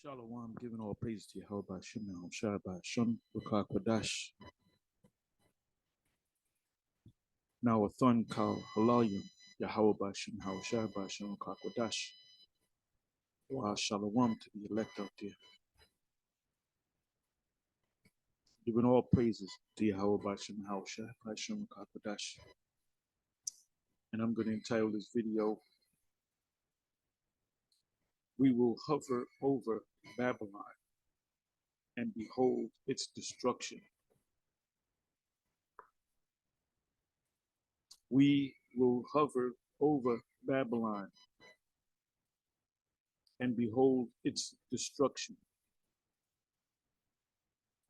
Shalom, giving all praise to Yahweh Shemel, Shabbat, Shun, Rukah Kodash. Now a thon called Halayim, Yahweh Shemel, Shabbat, Shun, Rukah Kodash. Wa Shalom to the elect out there. Giving all praises to Yahweh Shemel, Shabbat, Shun, Rukah Kodash. And I'm going to entitle this video, We Will Hover Over Babylon and Behold Its Destruction. We will hover over Babylon and behold its destruction.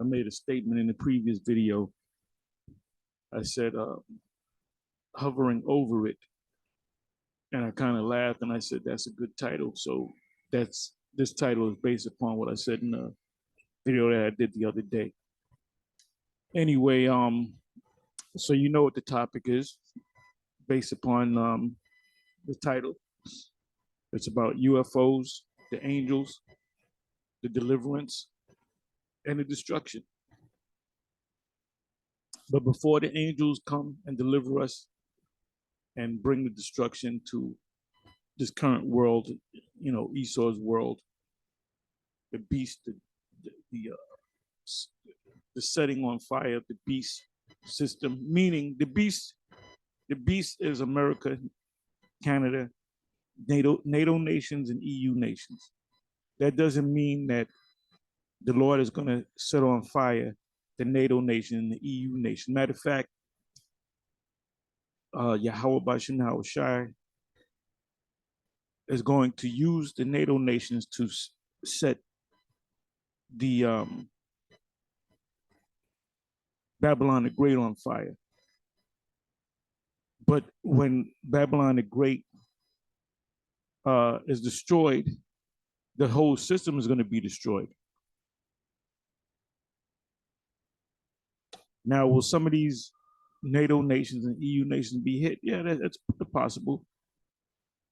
I made a statement in the previous video. I said, hovering over it. And I kind of laughed and I said, that's a good title. So this title is based upon what I said in the video that I did the other day. Anyway, so you know what the topic is based upon the title. It's about UFOs, the angels, the deliverance, and the destruction. But before the angels come and deliver us and bring the destruction to this current world, you know, Esau's world, the beast, the setting on fire of the beast system, meaning the beast is America, Canada, NATO nations, and EU nations. That doesn't mean that the Lord is going to set on fire the NATO nation and the EU nation. Matter of fact, Yahweh Bashem Shai is going to use the NATO nations to set the Babylon the Great on fire. But when Babylon the Great is destroyed, the whole system is going to be destroyed. Now, will some of these NATO nations and EU nations be hit? Yeah, that's possible.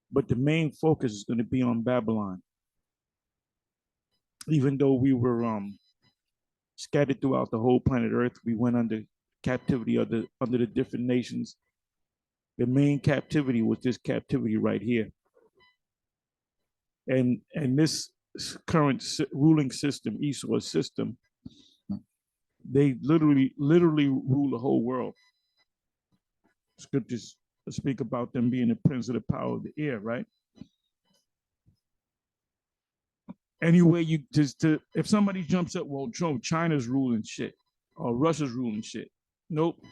But the main focus is going to be on Babylon. Even though we were scattered throughout the whole planet Earth, we went under captivity under the different nations. The main captivity was this captivity right here. And this current ruling system, Esau's system, they literally rule the whole world. Scriptures speak about them being the prince of the power of the air, right? Anyway, if somebody jumps up, well, China's ruling shit or Russia's ruling shit. Nope.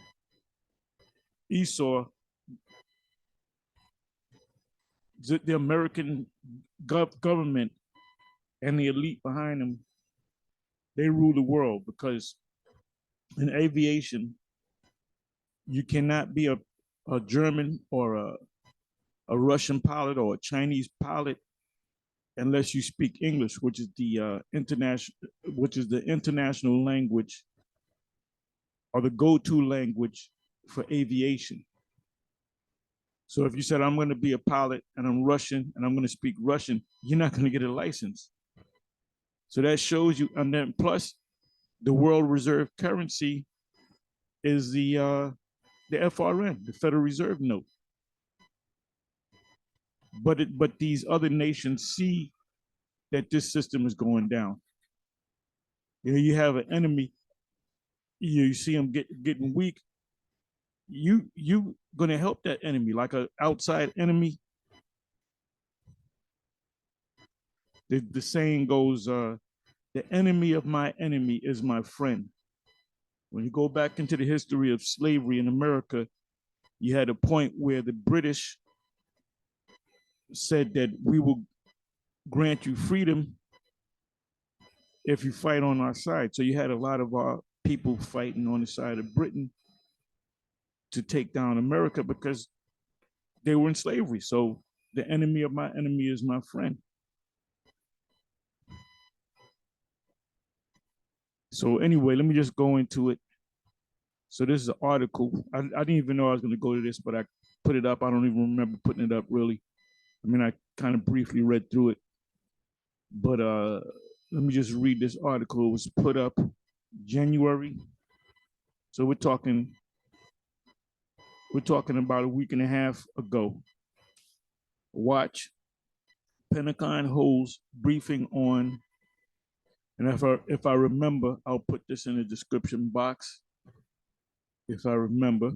Esau, the American government and the elite behind them, they rule the world, because in aviation, you cannot be a German or a Russian pilot or a Chinese pilot unless you speak English, which is the international language or the go-to language for aviation. So if you said, I'm going to be a pilot and I'm Russian and I'm going to speak Russian, you're not going to get a license. So that shows you. And then plus, the world reserve currency is the FRN, the Federal Reserve note. But these other nations see that this system is going down. You know, you have an enemy. You see them getting weak. You going to help that enemy, like an outside enemy. The saying goes, the enemy of my enemy is my friend. When you go back into the history of slavery in America, you had a point where the British said that we will grant you freedom if you fight on our side. So you had a lot of our people fighting on the side of Britain to take down America because they were in slavery. So the enemy of my enemy is my friend. So anyway, let me just go into it. So this is an article. I didn't even know I was going to go to this, but I put it up. I don't even remember putting it up, really. I mean, I kind of briefly read through it. But let me just read this article. It was put up January. So we're talking about a week and a half ago. Watch Pentagon holds briefing on, and if I remember, I'll put this in the description box. If I remember,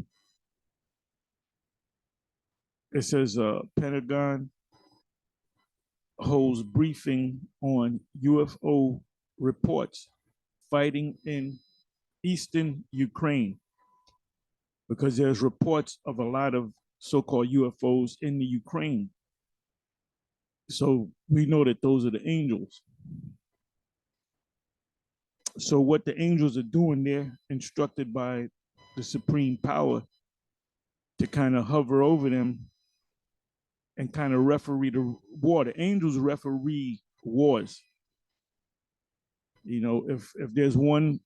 it says Pentagon holds briefing on UFO reports fighting in eastern Ukraine, because there's reports of a lot of so-called UFOs in the Ukraine. So we know that those are the angels. So what the angels are doing, they're instructed by the supreme power to kind of hover over them and kind of referee the war. The angels referee wars. You know, if there's one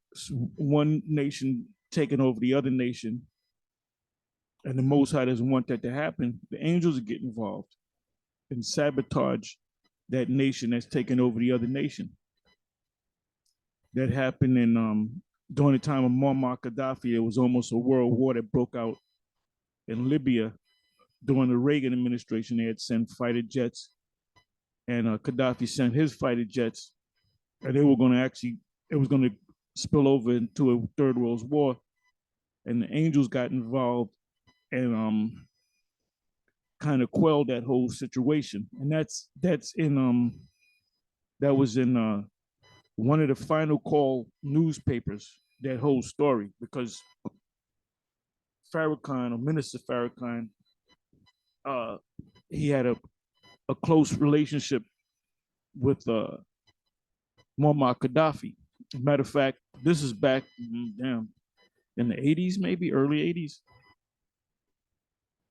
nation taking over the other nation, and the Most High doesn't want that to happen, the angels get involved and sabotage that nation that's taking over the other nation. That happened in during the time of Muammar Gaddafi. It was almost a world war that broke out in Libya during the Reagan administration. They had sent fighter jets, and Gaddafi sent his fighter jets, and they were going to actually, it was going to spill over into a third world war, and the angels got involved and kind of quelled that whole situation. And that was in one of the Final Call newspapers, that whole story, because Farrakhan, or Minister Farrakhan, he had a close relationship with Muammar Gaddafi. Matter of fact, this is back in the 80s, maybe early 80s.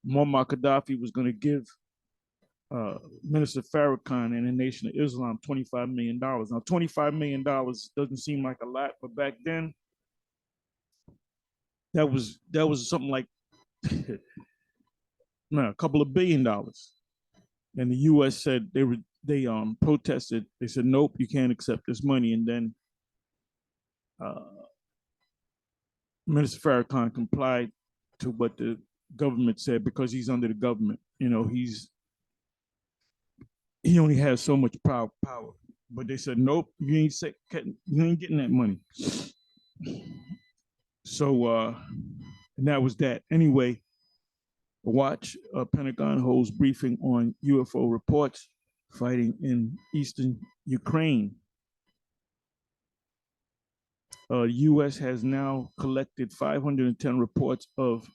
Muammar Gaddafi was going to give Minister Farrakhan and the Nation of Islam $25 million. Now, $25 million doesn't seem like a lot, but back then, that was something like a couple of $1 billion. And the U.S. said they protested. They said, nope, you can't accept this money. And then Minister Farrakhan complied to what the government said, because he's under the government. You know, he only has so much power. But they said, nope, you ain't getting that money. So and that was that. Anyway, watch Pentagon holds briefing on UFO reports fighting in eastern Ukraine. U.S. has now collected 510 reports of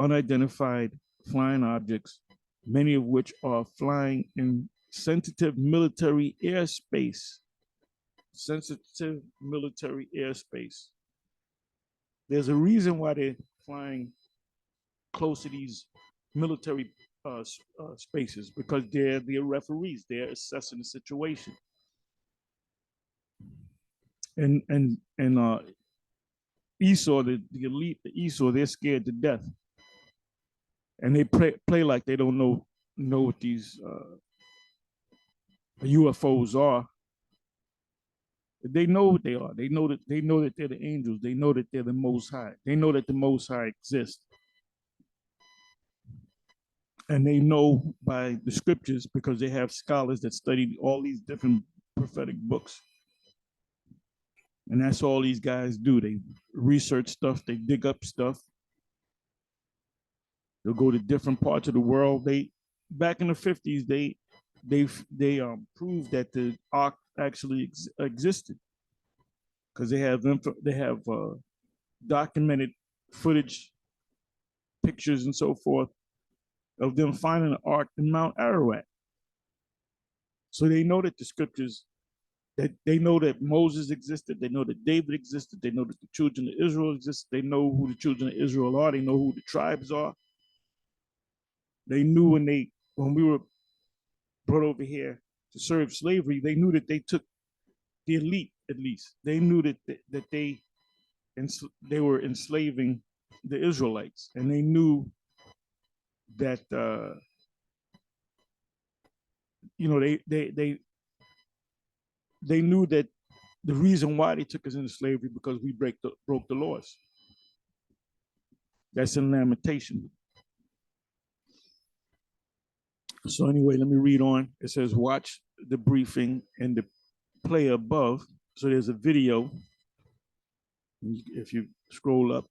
unidentified flying objects, many of which are flying in sensitive military airspace. Sensitive military airspace. There's a reason why they're flying close to these military spaces, because they're the referees. They're assessing the situation. And Esau, the elite, the Esau, they're scared to death, and they play like they don't know what these UFOs are. They know what they are. They know that they're the angels. They know that they're the Most High. They know that the Most High exists, and they know by the scriptures, because they have scholars that study all these different prophetic books. And that's all these guys do. They research stuff. They dig up stuff. They'll go to different parts of the world. Back in the 50s, they proved that the ark actually existed, because they have documented footage, pictures, and so forth of them finding the ark in Mount Ararat. So they know that the scriptures, that they know that Moses existed, they know that David existed, they know that the children of Israel exist, they know who the children of Israel are, they know who the tribes are. They knew when we were brought over here to serve slavery, they knew that they took the elite, at least. They knew that they were enslaving the Israelites, and they knew that they knew that the reason why they took us into slavery because we broke the laws. That's in Lamentation. So anyway, let me read on. It says, watch the briefing and the play above. So there's a video. If you scroll up,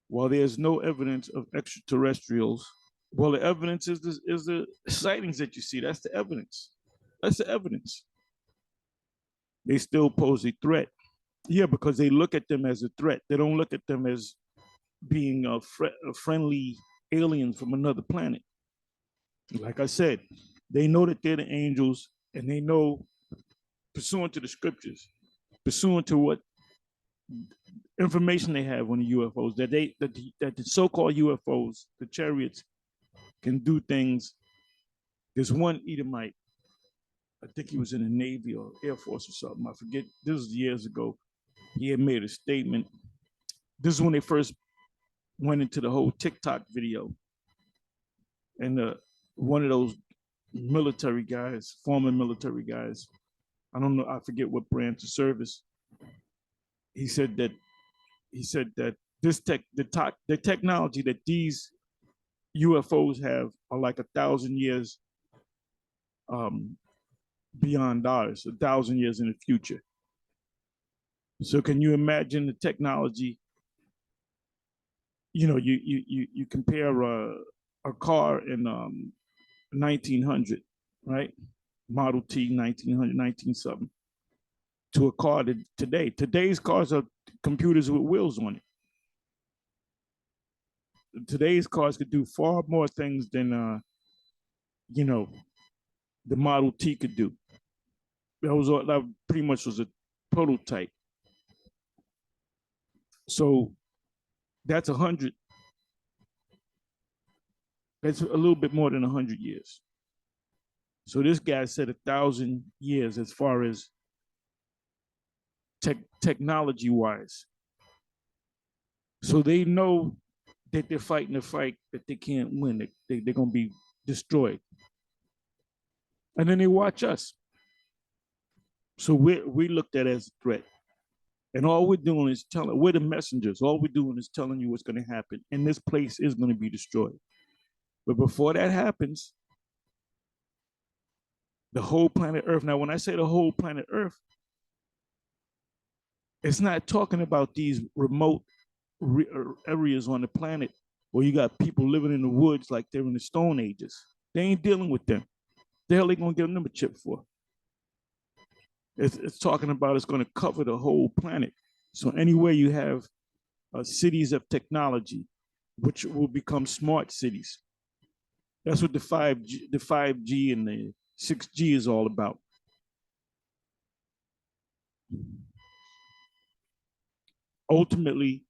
while there's no evidence of extraterrestrials, well, the evidence is the sightings that you see. That's the evidence. That's the evidence. They still pose a threat. Yeah, because they look at them as a threat. They don't look at them as being a friendly aliens from another planet. Like I said, they know that they're the angels, and they know, pursuant to the scriptures, pursuant to what information they have on the UFOs, that the so-called UFOs, the chariots, can do things. There's one Edomite, I think he was in the Navy or Air Force or something. I forget. This was years ago. He had made a statement. This is when they first went into the whole TikTok video. And one of those military guys, former military guys, I don't know, I forget what branch of service. He said that the technology that these UFOs have are like 1,000 years beyond ours, 1,000 years in the future. So can you imagine the technology? You know, you compare a car in 1900, right? Model T, 1900, 19 something, to a car that today. Today's cars are computers with wheels on it. Today's cars could do far more things than the Model T could do. That pretty much was a prototype. So that's 100. That's a little bit more than 100 years. So this guy said 1,000 years as far as technology wise. So they know that they're fighting a fight that they can't win. They're going to be destroyed. And then they watch us. So we looked at it as a threat. And all we're doing is we're the messengers. All we're doing is telling you what's going to happen. And this place is going to be destroyed. But before that happens, the whole planet Earth. Now, when I say the whole planet Earth, it's not talking about these remote areas on the planet where you got people living in the woods like they're in the Stone Ages. They ain't dealing with them. The hell they gonna give them a chip for? It's talking about it's gonna cover the whole planet. So anywhere you have cities of technology, which will become smart cities. That's what the 5G and the 6G is all about. Ultimately,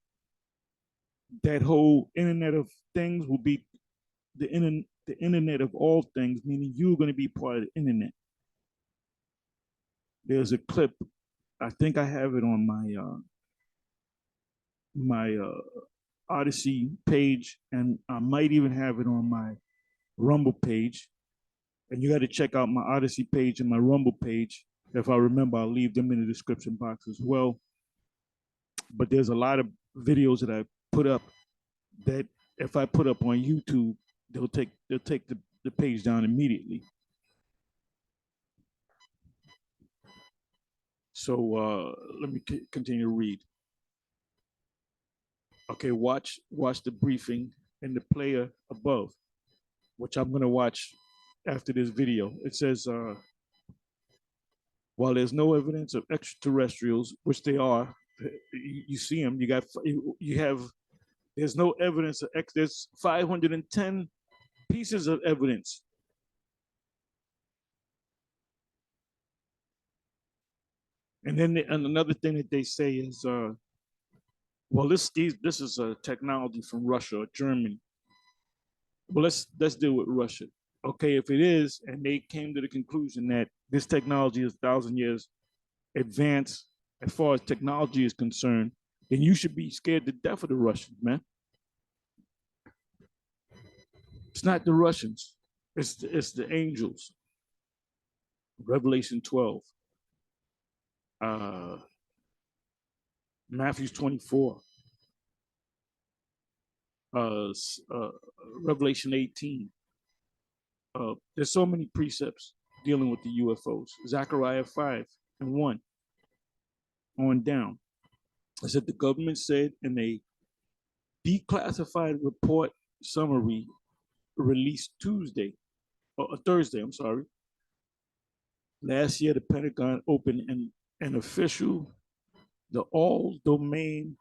that whole Internet of Things will be the Internet of all things, meaning you're going to be part of the Internet. There's a clip, I think I have it on my Odyssey page, and I might even have it on my Rumble page. And you got to check out my Odyssey page and my Rumble page. If I remember, I'll leave them in the description box as well. But there's a lot of videos that I put up that if I put up on YouTube, they'll take the page down immediately. So let me continue to read. Okay, watch the briefing and the player above, which I'm going to watch after this video. It says, while there's no evidence of extraterrestrials, which they are, you see them. There's no evidence of there's 510 pieces of evidence. And then and another thing that they say is, well, this is a technology from Russia or Germany. Well, let's deal with Russia. Okay, if it is, and they came to the conclusion that this technology is 1,000 years advanced as far as technology is concerned, then you should be scared to death of the Russians, man. It's not the Russians. It's the angels. Revelation 12, uh, Matthew 24, uh, uh, Revelation 18. There's so many precepts dealing with the UFOs. Zechariah 5 and 1 on down. I said the government said in a declassified report summary released Thursday, I'm sorry. Last year, the Pentagon opened an official, the all domain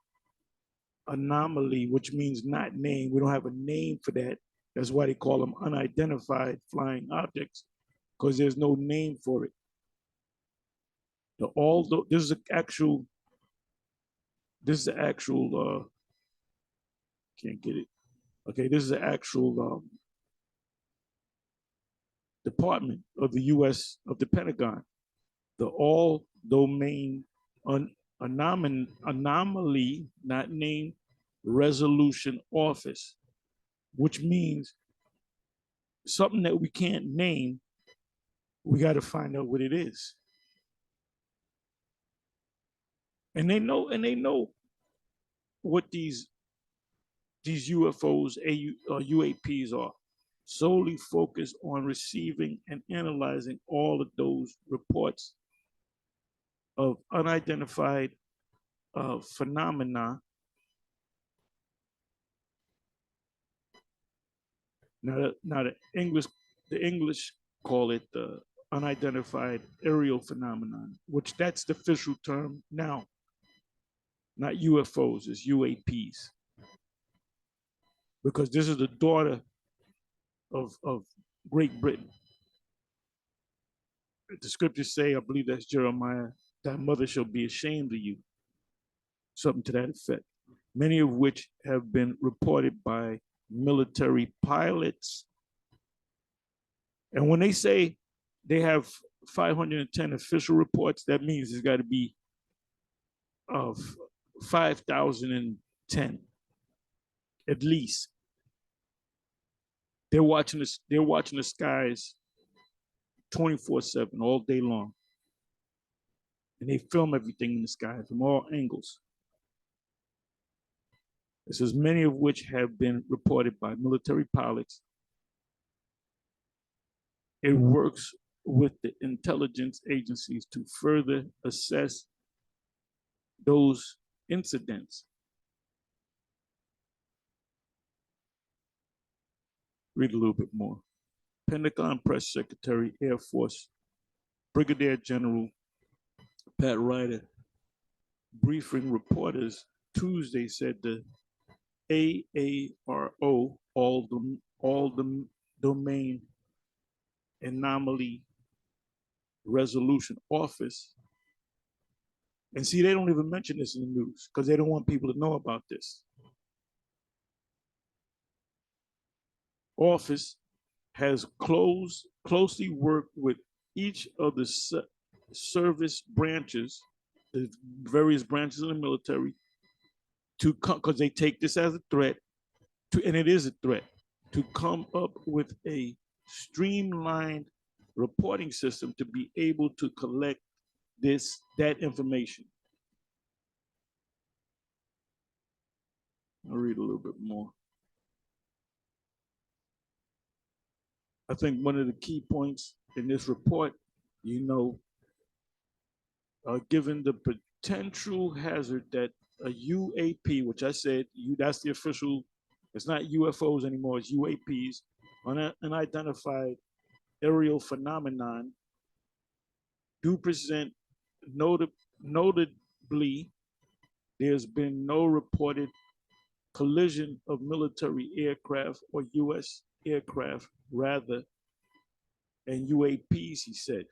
anomaly, which means not named. We don't have a name for that. That's why they call them unidentified flying objects, because there's no name for it. This is the actual can't get it. Okay, this is the actual department of the US of the Pentagon. The all domain anomaly, not named, resolution office, which means something that we can't name, we got to find out what it is. And they know what these UFOs, UAPs are, solely focused on receiving and analyzing all of those reports of unidentified phenomena. Now the English call it the unidentified aerial phenomenon, which that's the official term now. Not UFOs, it's UAPs. Because this is the daughter of Great Britain. The scriptures say, I believe that's Jeremiah, thy mother shall be ashamed of you. Something to that effect. Many of which have been reported by military pilots. And when they say they have 510 official reports, that means it's got to be of 5,010 at least. They're watching the skies 24/7 all day long. And they film everything in the sky from all angles. It says many of which have been reported by military pilots. It works with the intelligence agencies to further assess those incidents. Read a little bit more. Pentagon Press Secretary, Air Force, Brigadier General Pat Ryder, briefing reporters Tuesday, said the AARO, all the domain anomaly resolution office. And see, they don't even mention this in the news because they don't want people to know about this. Office has closely worked with each of the service branches, the various branches of the military, to come, because they take this as a threat, and it is a threat, to come up with a streamlined reporting system to be able to collect that information. I'll read a little bit more. I think one of the key points in this report, given the potential hazard that a UAP, which I said, that's the official, it's not UFOs anymore, it's UAPs, unidentified aerial phenomenon, do present notably, there's been no reported collision of military aircraft or U.S. aircraft, rather, and UAPs, he said.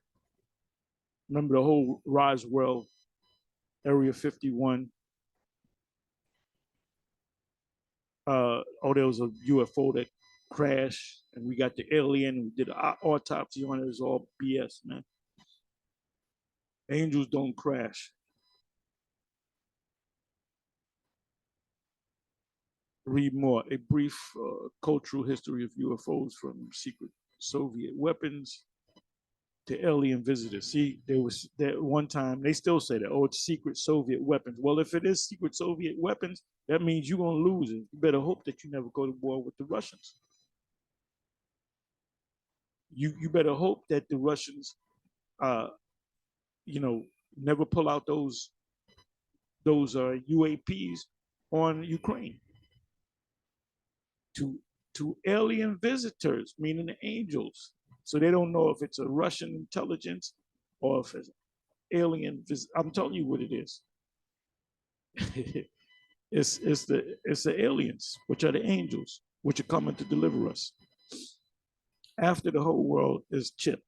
Remember the whole Roswell, Area 51. There was a UFO that crashed, and we got the alien, we did an autopsy on it. It's all BS, man. Angels don't crash. Read more. A brief cultural history of UFOs from secret Soviet weapons. to alien visitors. See, there was that one time, they still say that, oh, it's secret Soviet weapons. Well, if it is secret Soviet weapons, that means you're going to lose it. You better hope that you never go to war with the Russians. You better hope that the Russians, uh, you know, never pull out those UAPs on Ukraine. To alien visitors, meaning the angels. So they don't know if it's a Russian intelligence or if it's alien. I'm telling you what it is. It's the aliens, which are the angels, which are coming to deliver us. After the whole world is chipped.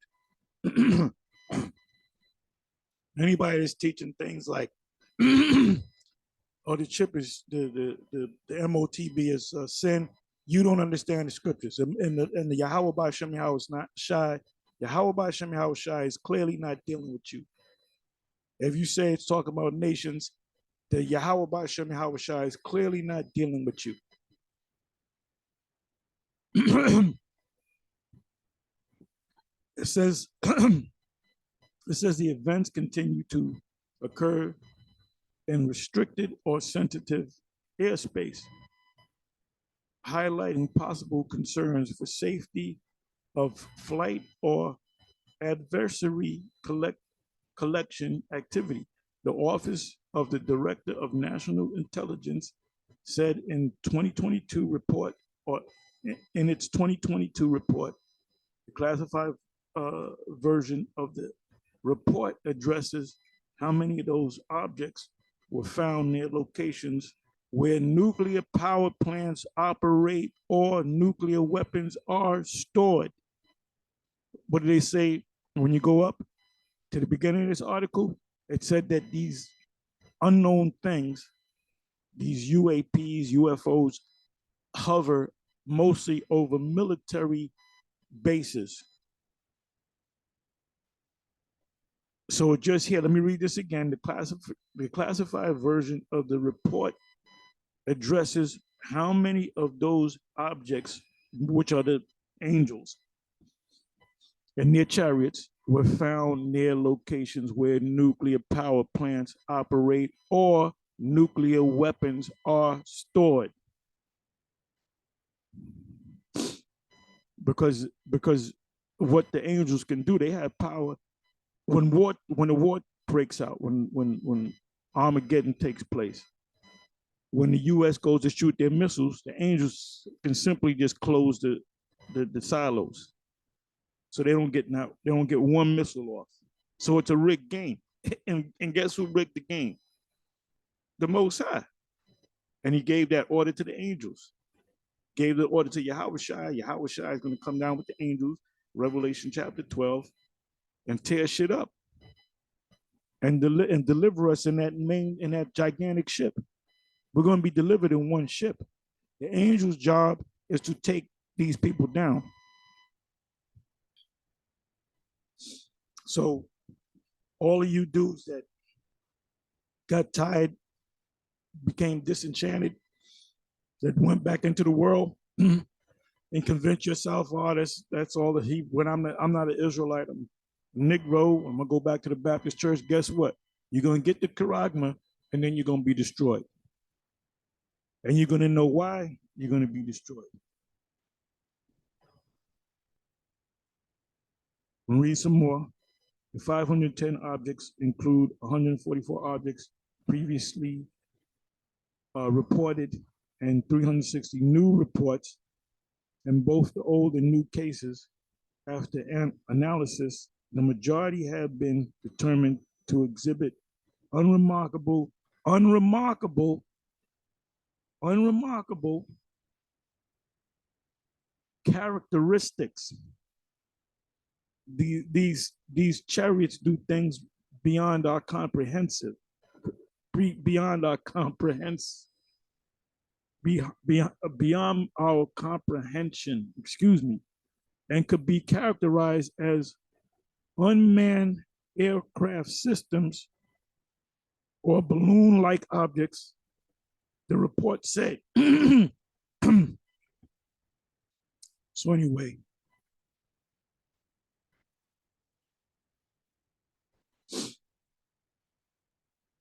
Anybody that's teaching things like, or the chip is the MOTB is sin. You don't understand the scriptures, and the Yahweh B'Shem Yahweh is not shy. Yahweh B'Shem Yahweh Shai is clearly not dealing with you. If you say it's talking about nations, the Yahweh B'Shem Yahweh Shai is clearly not dealing with you. It says the events continue to occur in restricted or sensitive airspace, highlighting possible concerns for safety of flight or adversary collection activity. The Office of the Director of National Intelligence said in 2022 report, or in its 2022 report, the classified version of the report addresses how many of those objects were found near locations where nuclear power plants operate or nuclear weapons are stored. What do they say when you go up to the beginning of this article? It said that these unknown things, these UAPs, UFOs, hover mostly over military bases. So just here, let me read this again. The classified version of the report addresses how many of those objects, which are the angels and their chariots, were found near locations where nuclear power plants operate or nuclear weapons are stored. Because what the angels can do, they have power. When the war breaks out, when Armageddon takes place, when the U.S. goes to shoot their missiles, the angels can simply just close the silos, so they don't get one missile off. So it's a rigged game, and guess who rigged the game? The Most High, and He gave that order to the angels. Gave the order to Yahweh Shai. Yahweh Shai is going to come down with the angels, Revelation chapter 12, and tear shit up, and deliver us in that gigantic ship. We're going to be delivered in one ship. The angel's job is to take these people down. So all of you dudes that got tired, became disenchanted, that went back into the world and convince yourself, oh, that's all that when I'm not an Israelite, I'm Negro, I'm gonna go back to the Baptist church. Guess what? You're gonna get the charagma, and then you're gonna be destroyed. And you're gonna know why you're gonna be destroyed. We'll read some more. The 510 objects include 144 objects previously reported and 360 new reports. In both the old and new cases, after analysis, the majority have been determined to exhibit unremarkable characteristics. These chariots do things beyond our comprehensive, beyond our comprehensive, beyond our comprehension, excuse me, and could be characterized as unmanned aircraft systems or balloon-like objects, the report said. So anyway,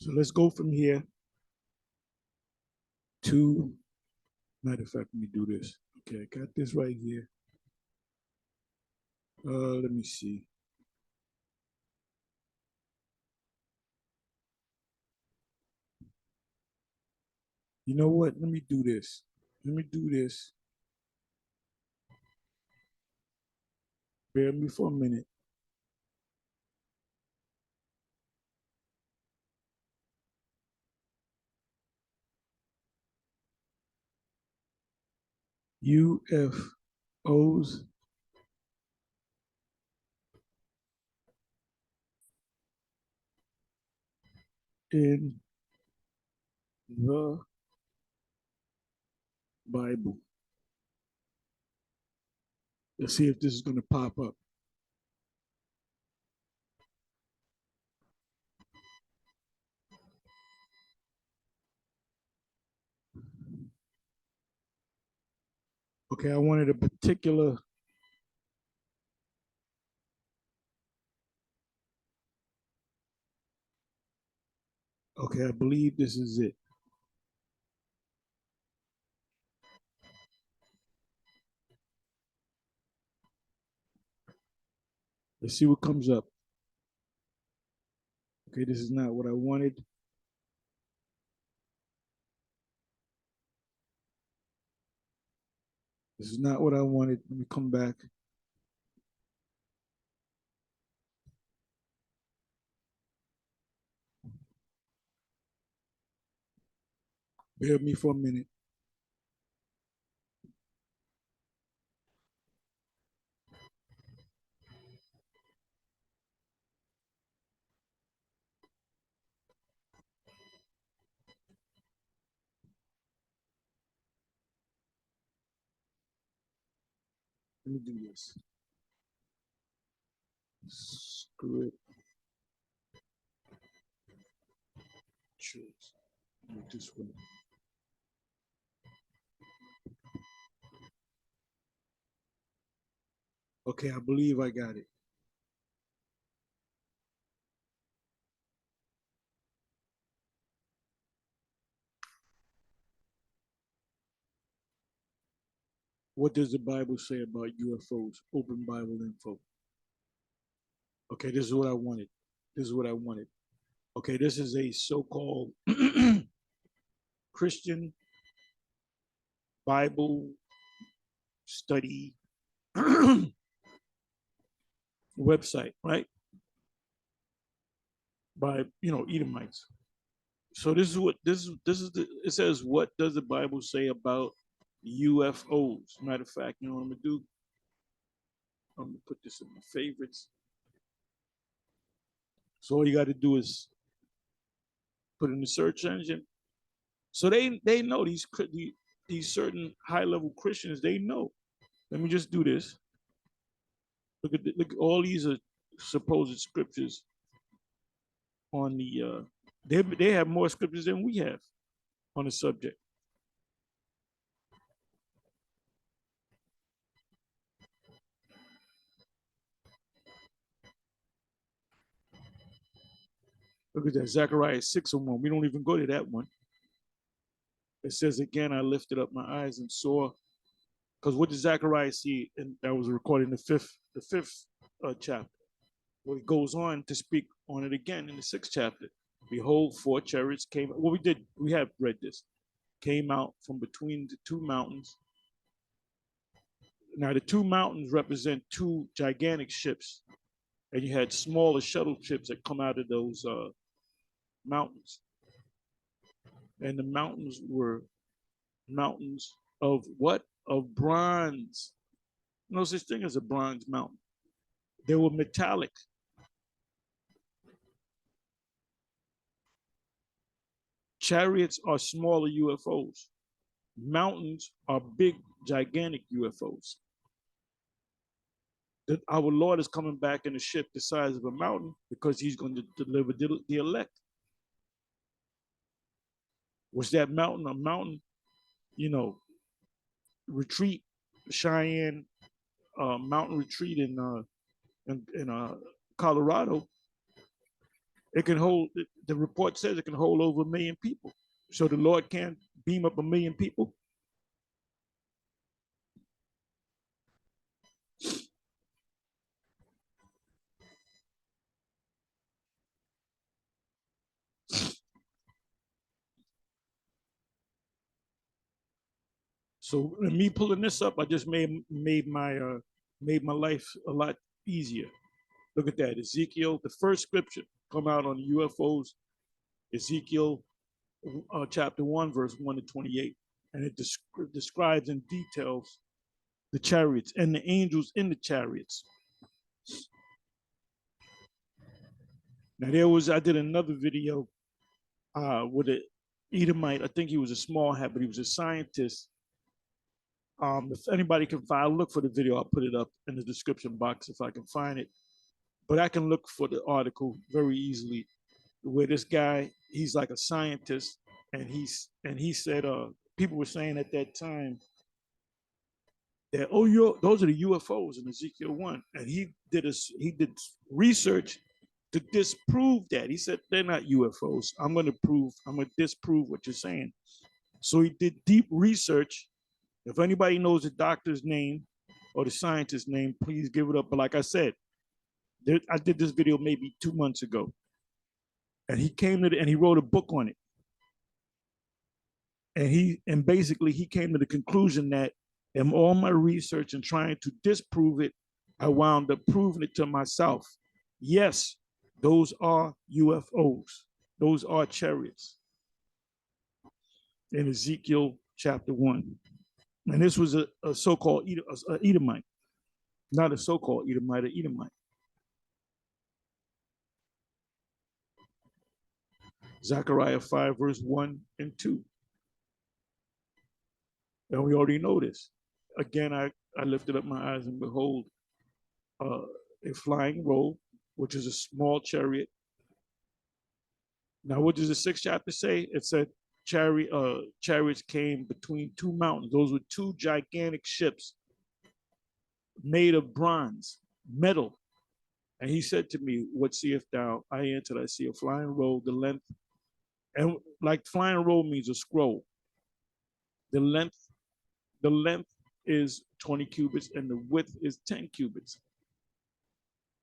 So let's go from here to, matter of fact, let me do this. Okay, I got this right here. Let me see. You know what? Let me do this. Let me do this. Bear me for a minute. UFOs in the Bible. Let's see if this is going to pop up. Okay, I wanted a particular. Okay, I believe this is it. Let's see what comes up. Okay, this is not what I wanted. This is not what I wanted. Let me come back. Bear with me for a minute. Let me do this. Script. Choose. This one. Okay, I believe I got it. What does the Bible say about UFOs? Open Bible info. Okay, this is what I wanted. This is what I wanted. Okay, this is a so-called Christian Bible study website, right? By Edomites. So this is what this is the, it says, what does the Bible say about UFOs? Matter of fact, you know what I'm gonna do? I'm gonna put this in my favorites. So all you got to do is put in the search engine. So they know these certain high level Christians. They know. Let me just do this. Look at all these are supposed scriptures on the. They have more scriptures than we have on the subject. Look at that, Zechariah 6:1. We don't even go to that one. It says again, I lifted up my eyes and saw. Because what did Zechariah see? And that was recorded in the fifth chapter. Well, he goes on to speak on it again in the sixth chapter. Behold, four chariots came. Well, we have read this. Came out from between the two mountains. Now, the two mountains represent two gigantic ships, and you had smaller shuttle ships that come out of those mountains. And the mountains were mountains of what? Of bronze. No such thing as a bronze mountain. They were metallic. Chariots are smaller UFOs. Mountains are big, gigantic UFOs. That our Lord is coming back in a ship the size of a mountain because he's going to deliver the elect. Was that mountain a mountain? You know, retreat, Cheyenne mountain retreat in Colorado. It can hold, the report says it can hold over 1,000,000 people. So the Lord can't beam up 1,000,000 people. So me pulling this up, I just made my life a lot easier. Look at that, Ezekiel. The first scripture come out on UFOs, Ezekiel chapter 1, verse 1 to 28, and it describes in details the chariots and the angels in the chariots. Now I did another video with an Edomite. I think he was a small hat, but he was a scientist. If anybody can find, I'll look for the video. I'll put it up in the description box if I can find it. But I can look for the article very easily. Where this guy, he's like a scientist, and he said, people were saying at that time that, oh, those are the UFOs in Ezekiel 1, and he did research to disprove that. He said they're not UFOs. I'm going to disprove what you're saying. So he did deep research. If anybody knows the doctor's name or the scientist's name, please give it up. But like I said, I did this video maybe 2 months ago, and he wrote a book on it. And basically he came to the conclusion that in all my research and trying to disprove it, I wound up proving it to myself. Yes, those are UFOs. Those are chariots in Ezekiel chapter 1. And this was a so-called Edomite, not a so-called Edomite, an Edomite. Zechariah 5, verse 1 and 2. And we already know this. Again, I lifted up my eyes and behold, a flying roll, which is a small chariot. Now, what does the 6th chapter say? It said chariots came between 2 mountains. Those were 2 gigantic ships made of bronze, metal. And he said to me, what seest thou? I answered, I see a flying roll, the length, and like flying roll means a scroll. The length is 20 cubits and the width is 10 cubits.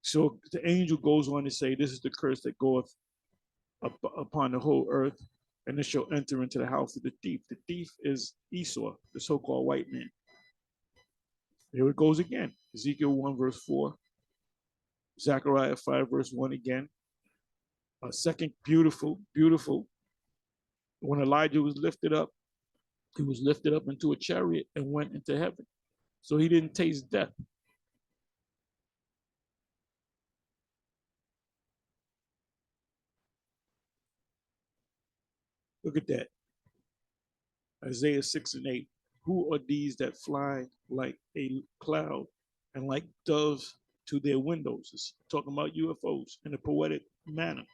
So the angel goes on to say, this is the curse that goeth upon the whole earth, and it shall enter into the house of the thief. The thief is Esau, the so-called white man. Here it goes again. Ezekiel 1, verse 4. Zechariah 5, verse 1 again. A second beautiful. When Elijah was lifted up, he was lifted up into a chariot and went into heaven. So he didn't taste death. Look at that. Isaiah 6 and 8. Who are these that fly like a cloud and like doves to their windows? It's talking about UFOs in a poetic manner.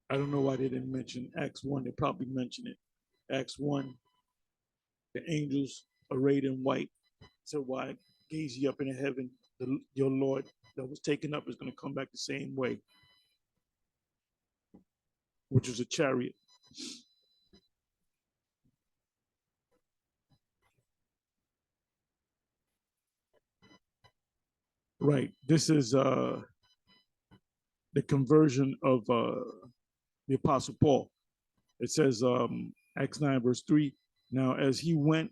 I don't know why they didn't mention Acts 1. They probably mentioned it. Acts 1, the angels arrayed in white. So why gaze ye up into heaven? Your Lord that was taken up is going to come back the same way, which was a chariot. Right. This is the conversion of the Apostle Paul. It says, Acts 9, verse 3, now as he went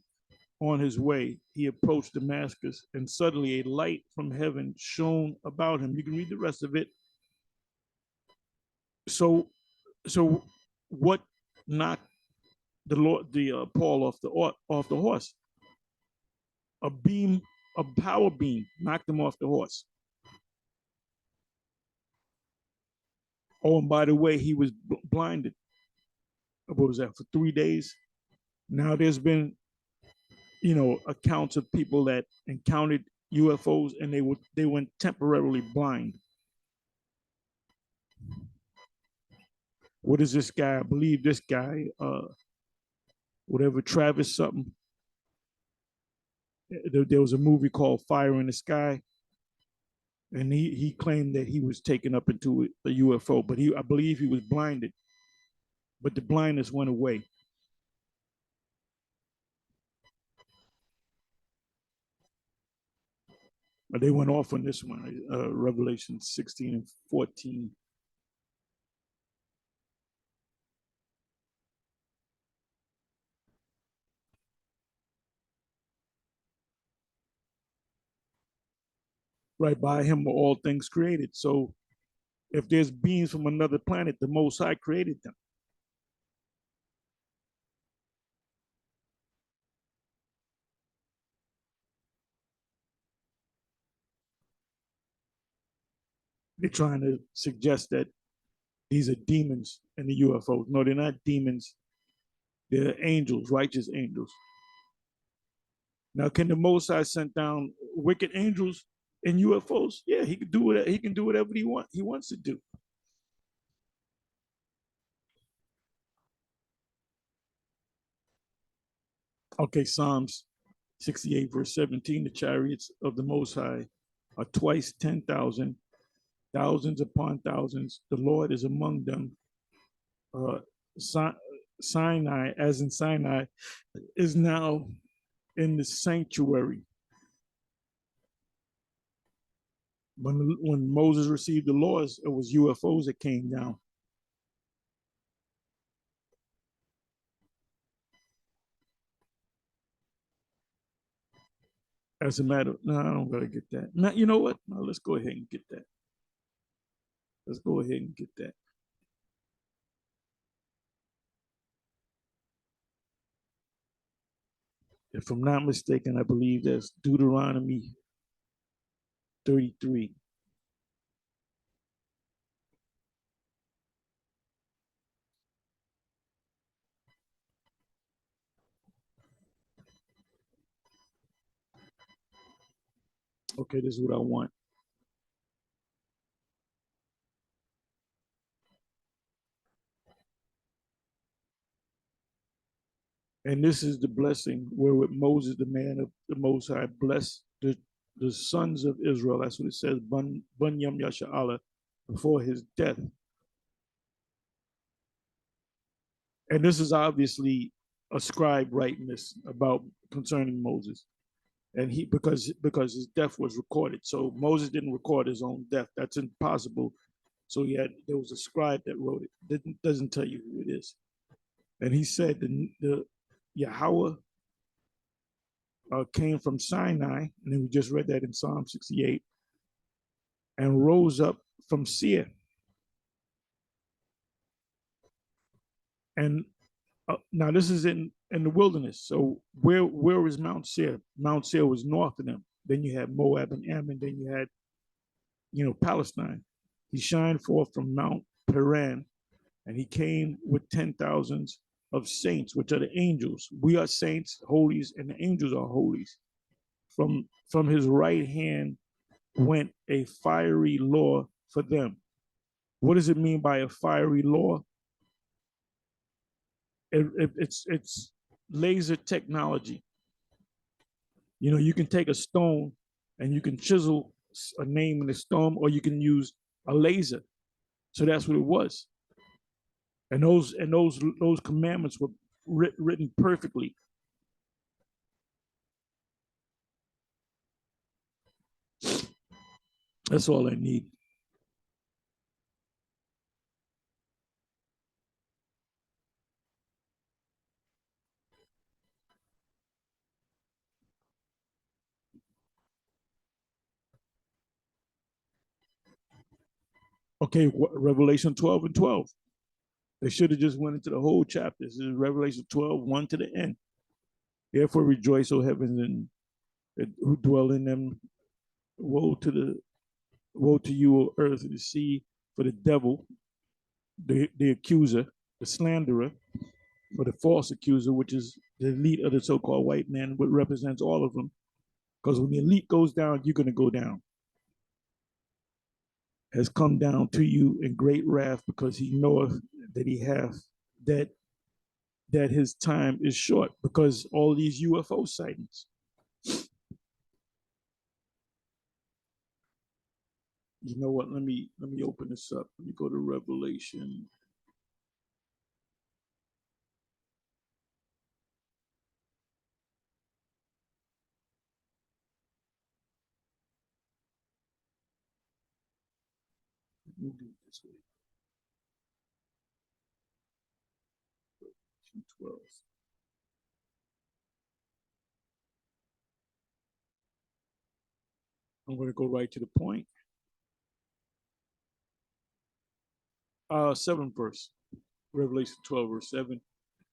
on his way, he approached Damascus, and suddenly a light from heaven shone about him. You can read the rest of it. So what knocked Paul off the horse? A power beam knocked him off the horse. Oh, and by the way, he was blinded. What was that, for 3 days? Now there's been, accounts of people that encountered UFOs and they went temporarily blind. What is this guy? I believe this guy whatever Travis something. There was a movie called Fire in the Sky, and he claimed that he was taken up into a UFO, but I believe he was blinded, but the blindness went away. But they went off on this one, Revelation 16 and 14. Right, by him were all things created. So if there's beings from another planet, the Most High created them. They're trying to suggest that these are demons in the UFOs. No, they're not demons. They're angels, righteous angels. Now, can the Most High send down wicked angels in UFOs? Yeah, he can do it. He can do whatever he wants to do. Okay, Psalms 68 verse 17: the chariots of the Most High are twice 10,000, thousands upon thousands. The Lord is among them. Uh, Sinai, as in Sinai, is now in the sanctuary. When Moses received the laws, it was UFOs that came down. As a matter, no, I don't gotta get that. Now, you know what? No, let's go ahead and get that. Let's go ahead and get that. If I'm not mistaken, I believe that's Deuteronomy 33. Okay, this is what I want. And this is the blessing wherewith Moses, the man of the Most High, blessed the sons of Israel. That's what it says, Bunyam Yasha'Allah, before his death. And this is obviously a scribe writing this about concerning Moses. And he because his death was recorded. So Moses didn't record his own death. That's impossible. So there was a scribe that wrote it. Doesn't tell you who it is. And he said the Yahweh came from Sinai, and then we just read that in Psalm 68, and rose up from Seir. And now this is in the wilderness. So where is Mount Seir? Mount Seir was north of them. Then you had Moab and Ammon. Then you had Palestine. He shined forth from Mount Paran, and he came with 10,000s of saints, which are the angels. We are saints, holies, and the angels are holies. From his right hand went a fiery law for them. What does it mean by a fiery law? It's laser technology. You can take a stone and you can chisel a name in the stone, or you can use a laser. So that's what it was. And those commandments were written perfectly. That's all I need. Okay, Revelation 12 and 12. They should have just went into the whole chapter. This is Revelation 12, 1 to the end. Therefore rejoice, O heavens, and who dwell in them. Woe to you, O earth and the sea, for the devil, the accuser, the slanderer, for the false accuser, which is the elite of the so-called white man, which represents all of them. Because when the elite goes down, you're going to go down. Has come down to you in great wrath, because he knoweth that he hath that that his time is short because all these UFO sightings. You know what? Let me open this up. Let me go to Revelation. Let me do it this way. 12. I'm going to go right to the point. 7th verse, Revelation 12, verse 7.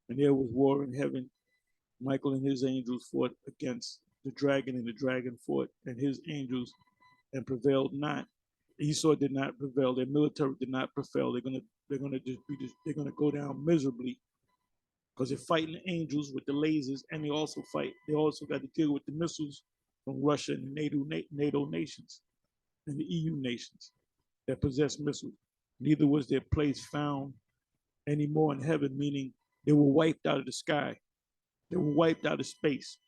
And there was war in heaven. Michael and his angels fought against the dragon, and the dragon fought and his angels and prevailed not. Esau did not prevail. Their military did not prevail. They're gonna go down miserably because they're fighting the angels with the lasers, and they also got to deal with the missiles from Russia and the NATO nations and the EU nations that possess missiles. Neither was their place found anymore in heaven, meaning they were wiped out of the sky. They were wiped out of space.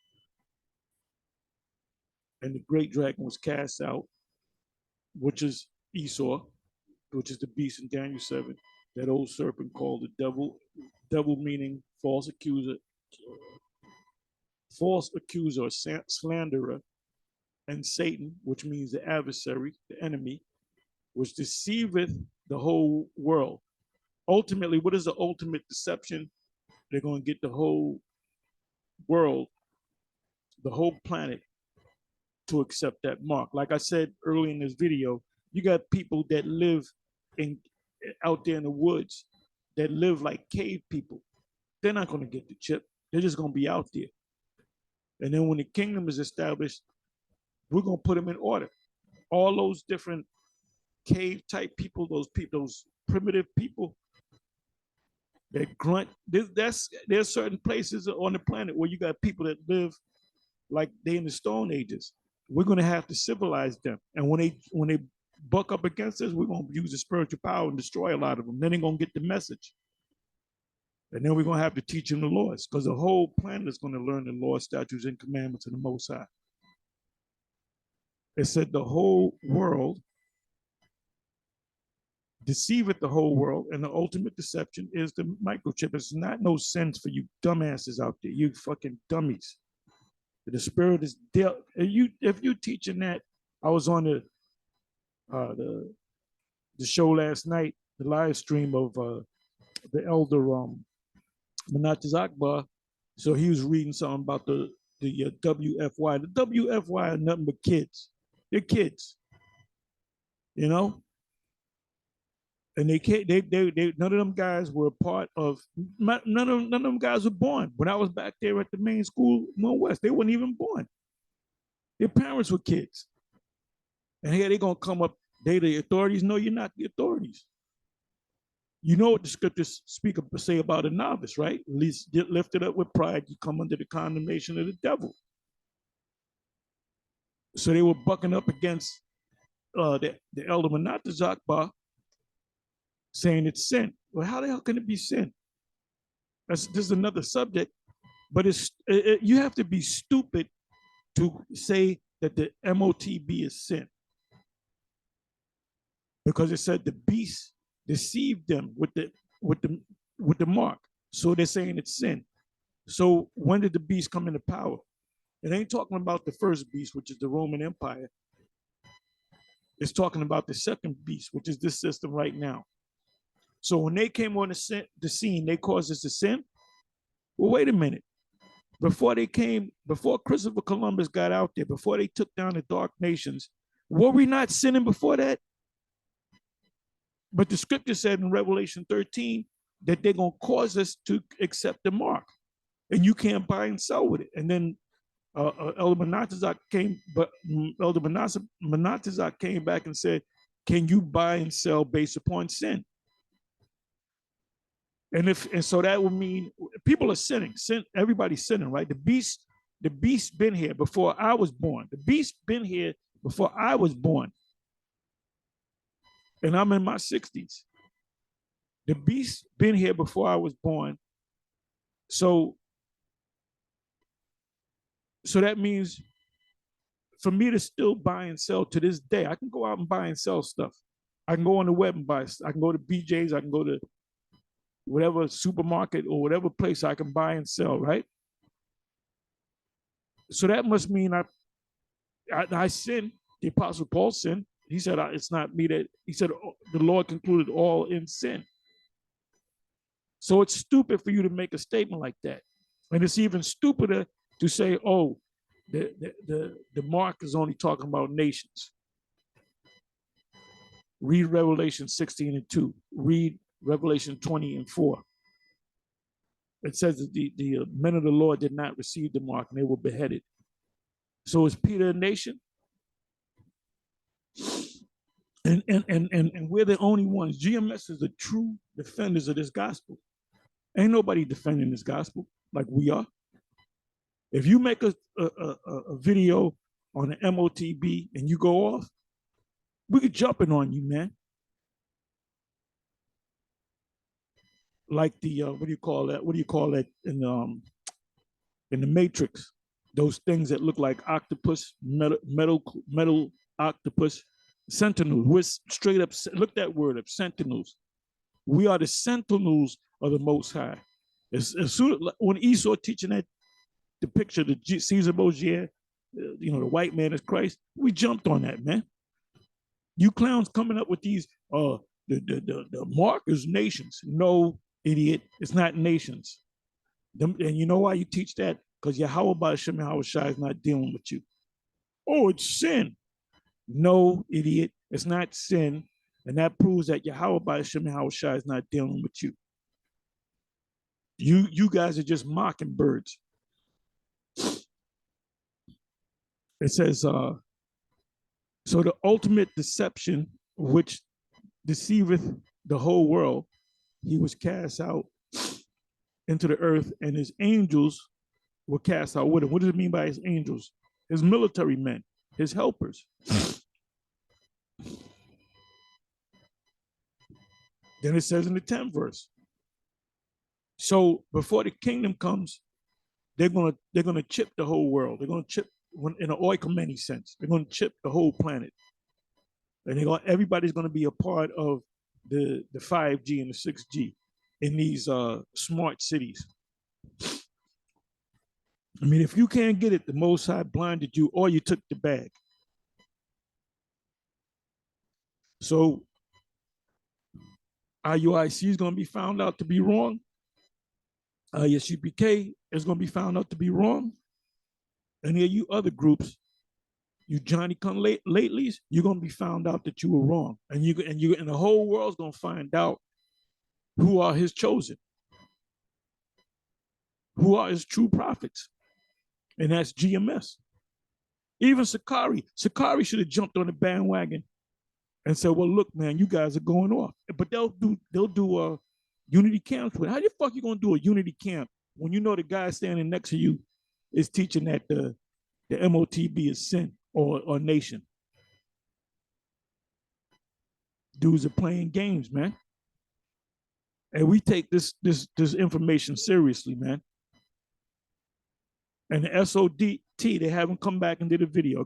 And the great dragon was cast out, which is Esau, which is the beast in Daniel 7, that old serpent called the devil meaning false accuser, or slanderer, and Satan, which means the adversary, the enemy, which deceiveth the whole world. Ultimately, what is the ultimate deception? They're going to get the whole world, the whole planet, to accept that mark. Like I said early in this video, you got people that live out there in the woods that live like cave people. They're not going to get the chip. They're just going to be out there. And then when the kingdom is established, we're going to put them in order. All those different cave type people, those primitive people that grunt. There's certain places on the planet where you got people that live like they in the Stone Ages. We're going to have to civilize them. And when they buck up against us, we're going to use the spiritual power and destroy a lot of them. Then they're going to get the message. And then we're going to have to teach them the laws, because the whole planet is going to learn the laws, statutes, and commandments of the Most High. It said the whole world deceiveth the whole world, and the ultimate deception is the microchip. It's not no sense for you dumbasses out there, you fucking dummies. The spirit is dealt. If you teaching that, I was on the show last night, the live stream of the elder Manatas Akbar. So he was reading something about the WFY. The WFY are nothing but kids. They're kids, you know. And none of them guys were a part of. None of them guys were born when I was back there at the main school, Mo West. They weren't even born. Their parents were kids, and here they're gonna come up. They the authorities. No, you're not the authorities. You know what the scriptures say about a novice, right? At least get lifted up with pride, you come under the condemnation of the devil. So they were bucking up against the elder Manatas Akbar, saying it's sin. Well, how the hell can it be sin? This is another subject, but you have to be stupid to say that the MOTB is sin, because it said the beast deceived them with the mark. So they're saying it's sin. So when did the beast come into power? It ain't talking about the first beast, which is the Roman Empire. It's talking about the second beast, which is this system right now. So when they came on the scene, they caused us to sin. Well, wait a minute. Before Christopher Columbus got out there, before they took down the dark nations, were we not sinning before that? But the scripture said in Revelation 13 that they're going to cause us to accept the mark, and you can't buy and sell with it. And then Elder Manatazak came back and said, can you buy and sell based upon sin? And so that would mean people are sinning. Everybody's sinning, right? The beast been here before I was born. The beast been here before I was born. And I'm in my 60s. The beast been here before I was born. So that means for me to still buy and sell to this day, I can go out and buy and sell stuff. I can go on the web and buy. I can go to BJ's. I can go to whatever supermarket or whatever place I can buy and sell, right? So that must mean I sin. The Apostle Paul sinned. He said, it's not me that, he said, the Lord concluded all in sin. So it's stupid for you to make a statement like that. And it's even stupider to say, oh, the mark is only talking about nations. Read Revelation 16 and 2. Read Revelation 20 and 4. It says that the men of the Lord did not receive the mark and they were beheaded. So is Peter a nation? And we're the only ones. GMS is the true defenders of this gospel. Ain't nobody defending this gospel like we are. If you make a video on the MOTB and you go off, we could jumping on you, man. Like the what do you call that? What do you call that in the Matrix? Those things that look like octopus, metal octopus, sentinels. We're straight up. Look that word up, sentinels. We are the sentinels of the Most High. As soon when Esau teaching that the picture of the Caesar Borgia, the white man is Christ, we jumped on that, man. You clowns coming up with these the mark is nations. No, idiot, it's not nations. And you know why you teach that? Because Yahweh Ba'ashem Yahweh Shai is not dealing with you. Oh, it's sin. No, idiot, it's not sin. And that proves that Yahweh Ba'ashem Yahweh Shai is not dealing with you. You guys are just mocking birds. It says, so the ultimate deception, which deceiveth the whole world, he was cast out into the earth, and his angels were cast out with him. What does it mean by his angels? His military men, his helpers. Then it says in the 10th verse. So before the kingdom comes, they're gonna chip the whole world. They're gonna chip in an oikoumene sense. They're gonna chip the whole planet, and everybody's gonna be a part of the 5G and the 6G in these smart cities. I mean, if you can't get it, the Most High blinded you, or you took the bag. So IUIC is going to be found out to be wrong. Your CPK is going to be found out to be wrong. Any of you other groups, you Johnny come latelys, you're going to be found out that you were wrong, and the whole world's going to find out who are his chosen, who are his true prophets, and that's GMS. Even Sakari should have jumped on the bandwagon and said, "Well, look, man, you guys are going off." But they'll do unity camps. How the fuck you gonna do a unity camp when you know the guy standing next to you is teaching that the MOTB is sin or nation? Dudes are playing games, man. And we take this information seriously, man. And the SOT, they haven't come back and did a video.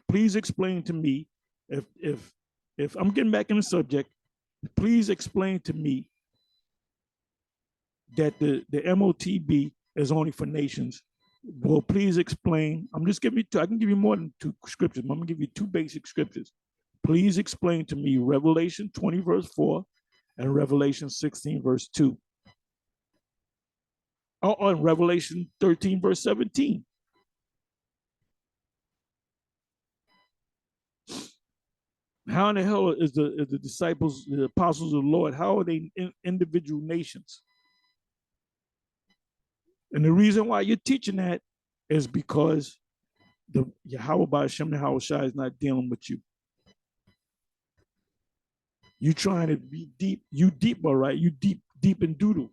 Please explain to me if I'm getting back in the subject, please explain to me that the MOTB is only for nations. Well, please explain. I'm just giving you two. I can give you more than two scriptures. I'm going to give you two basic scriptures. Please explain to me Revelation 20, verse 4 and Revelation 16, verse 2. Oh, and Revelation 13, verse 17. How in the hell is the disciples, the apostles of the Lord, how are they individual nations? And the reason why you're teaching that is because the Yahweh Ba'ashem Yahweh Shai is not dealing with you. You trying to be deep. You deep, all right? You deep in doodle.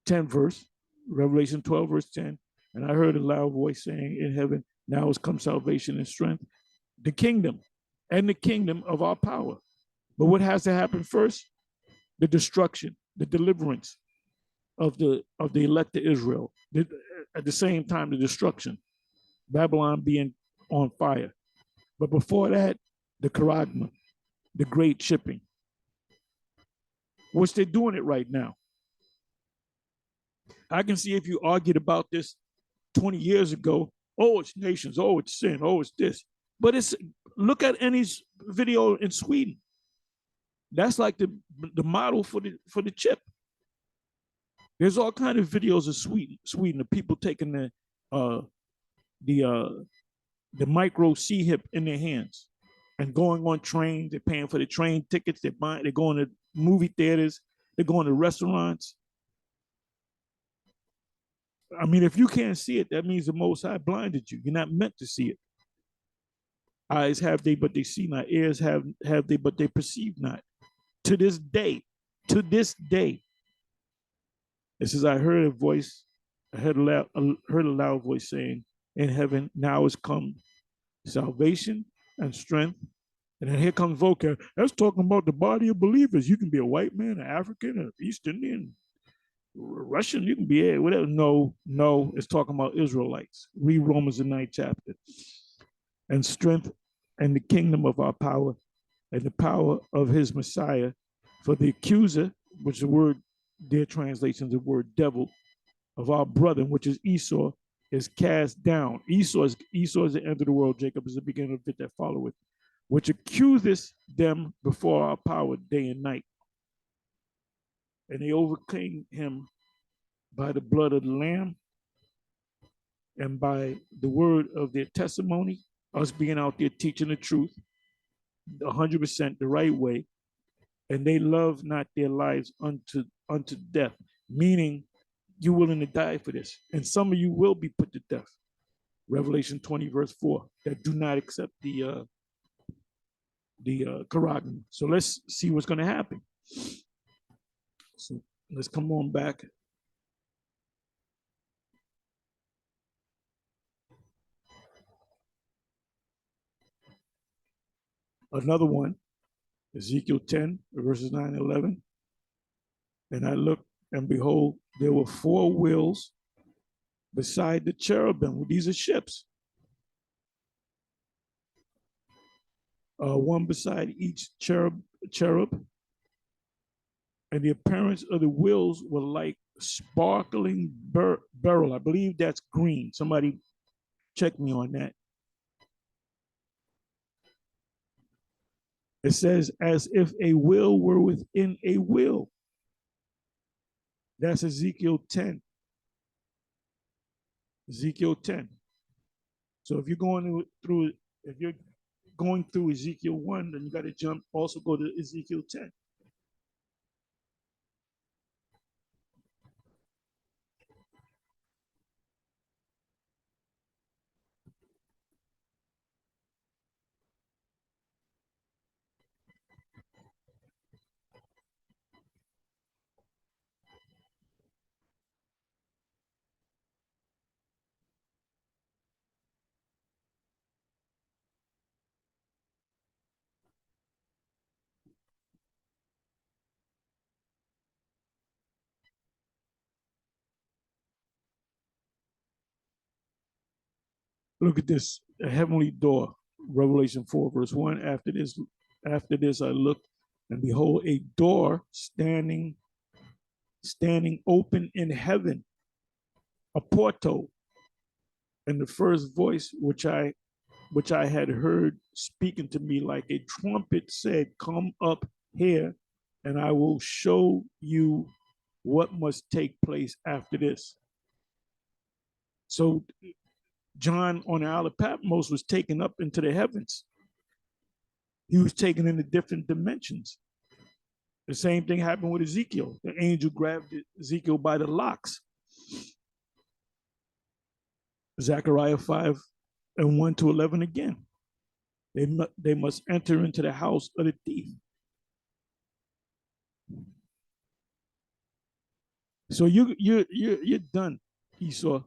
10th verse, Revelation 12, verse 10. And I heard a loud voice saying in heaven, now has come salvation and strength, the kingdom of our power. But what has to happen first? The destruction, the deliverance. of the elect of Israel. At the same time, the destruction, Babylon being on fire. But before that, the charagma, the great shipping, which they're doing it right now. I can see if you argued about this 20 years ago, oh, it's nations, oh, it's sin, oh, it's this. But it's look at any video in Sweden. That's like the model for the chip. There's all kind of videos of Sweden of people taking the uh, the micro C hip in their hands and going on trains. They're paying for the train tickets. They're going to movie theaters. They're going to restaurants. I mean, if you can't see it, that means the Most High blinded you. You're not meant to see it. Eyes have they, but they see not. Ears have they, but they perceive not. To this day, it says, I heard a voice, I heard a loud voice saying, in heaven now is come salvation and strength. And then here comes vocab. That's talking about the body of believers. You can be a white man, an African, an East Indian, Russian, you can be whatever. No, it's talking about Israelites. Read Romans the 9th chapter. And strength and the kingdom of our power and the power of his Messiah. For the accuser, which the word, their translation is the word devil, of our brother, which is Esau, is cast down. Esau is the end of the world. Jacob is the beginning of it that followeth, which accuseth them before our power day and night. And they overcame him by the blood of the Lamb and by the word of their testimony, us being out there teaching the truth, 100% the right way. And they love not their lives unto death, meaning you're willing to die for this. And some of you will be put to death. Revelation 20, verse 4, that do not accept the charagma. So let's see what's going to happen. So let's come on back. Another one, Ezekiel 10, verses 9 and 11. And I looked, and behold, there were 4 wheels beside the cherubim. These are ships. One beside each cherub. And the appearance of the wheels were like sparkling beryl. I believe that's green. Somebody check me on that. It says, as if a wheel were within a wheel. That's Ezekiel 10. Ezekiel 10. So if you're going through Ezekiel 1, then you got to also go to Ezekiel 10. Look at this, a heavenly door, Revelation 4, verse 1. After this I looked, and behold, a door standing open in heaven, a portal. And the first voice which I had heard speaking to me like a trumpet said, come up here, and I will show you what must take place after this. So John on the Isle of Patmos was taken up into the heavens. He was taken into different dimensions. The same thing happened with Ezekiel. The angel grabbed Ezekiel by the locks. Zechariah 5 and 1 to 11 again. They must enter into the house of the thief. So you're done, Esau.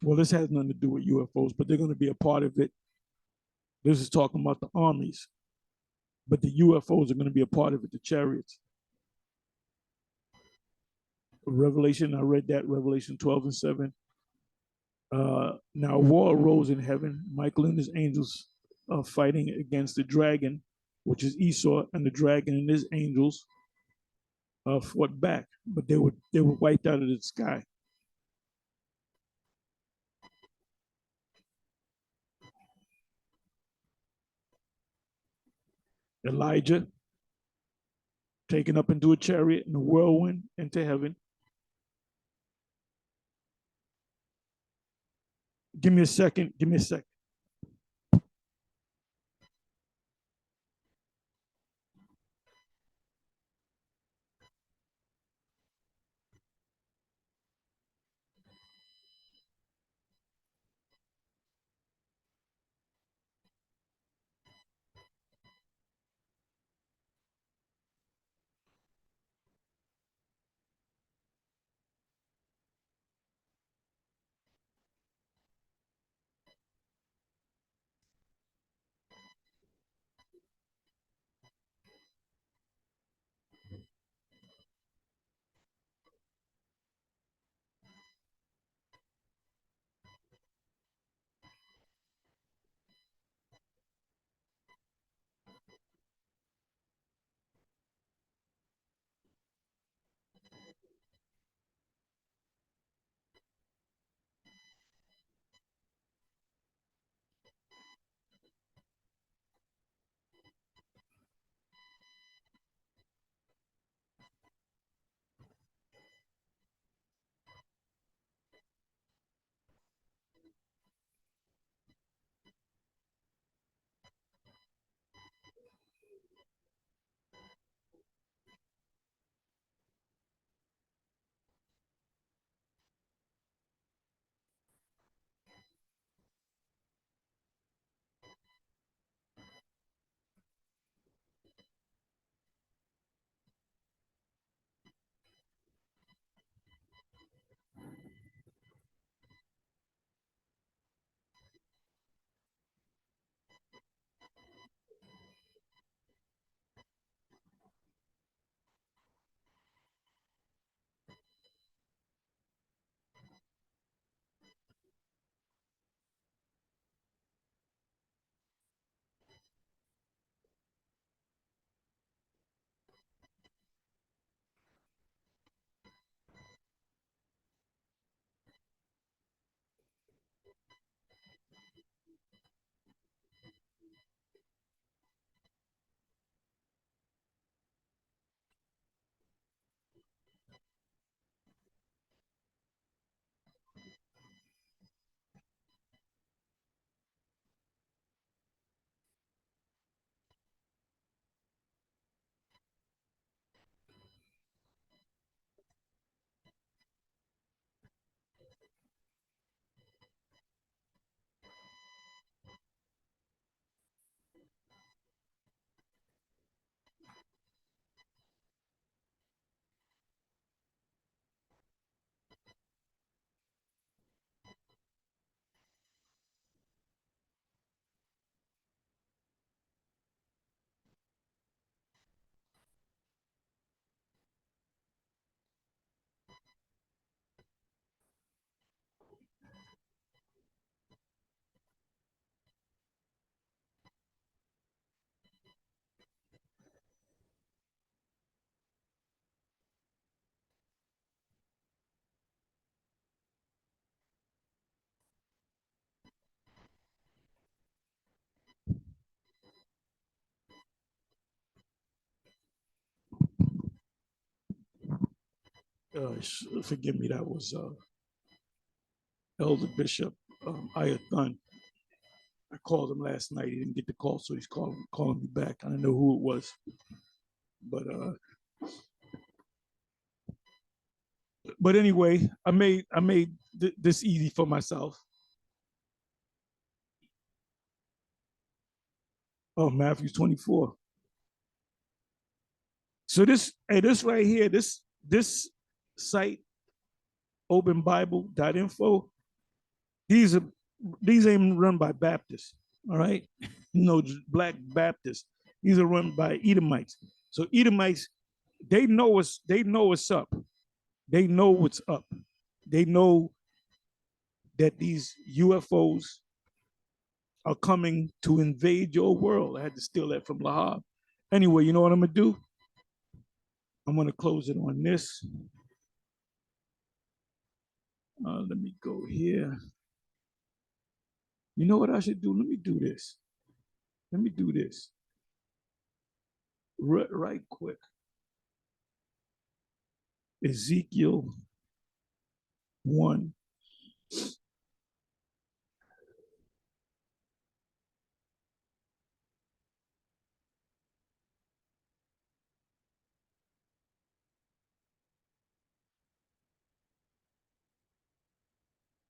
Well, this has nothing to do with UFOs, but they're going to be a part of it. This is talking about the armies. but the UFOs are going to be a part of it, the chariots. Revelation, I read that, Revelation 12 and 7. Now war arose in heaven. Michael and his angels are fighting against the dragon, which is Esau, and the dragon and his angels fought back, but they were wiped out of the sky. Elijah taken up into a chariot in a whirlwind into heaven. Give me a second. Give me a second. Forgive me, that was Elder Bishop Ayathan. I called him last night. He didn't get the call, so he's calling me back. I don't know who it was, but anyway, I made this easy for myself. Oh, Matthew 24. So this right here, this site, openbible.info, these are these ain't run by Baptists, all right? No, Black Baptists. These are run by Edomites. So Edomites, they know us. They know what's up. They know what's up. They know that these UFOs are coming to invade your world. I had to steal that from Lahab. Anyway, you know what I'm gonna do? I'm gonna close it on this. Let me go here. You know what I should do? Let me do this. Let me do this right quick. Ezekiel 1.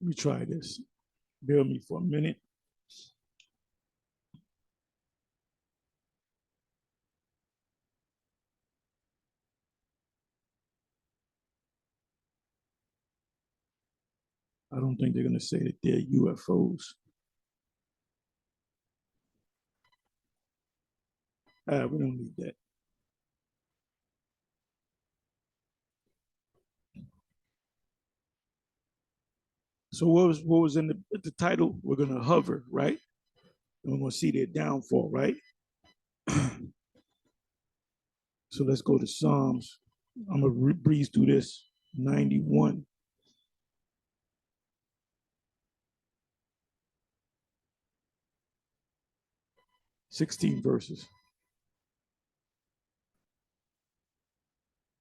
Let me try this. Bear with me for a minute. I don't think they're going to say that they're UFOs. We don't need that. So what was in the title? We're going to hover, right? And we're going to see their downfall, right? So let's go to Psalms. I'm going to breeze through this. 91. 16 verses.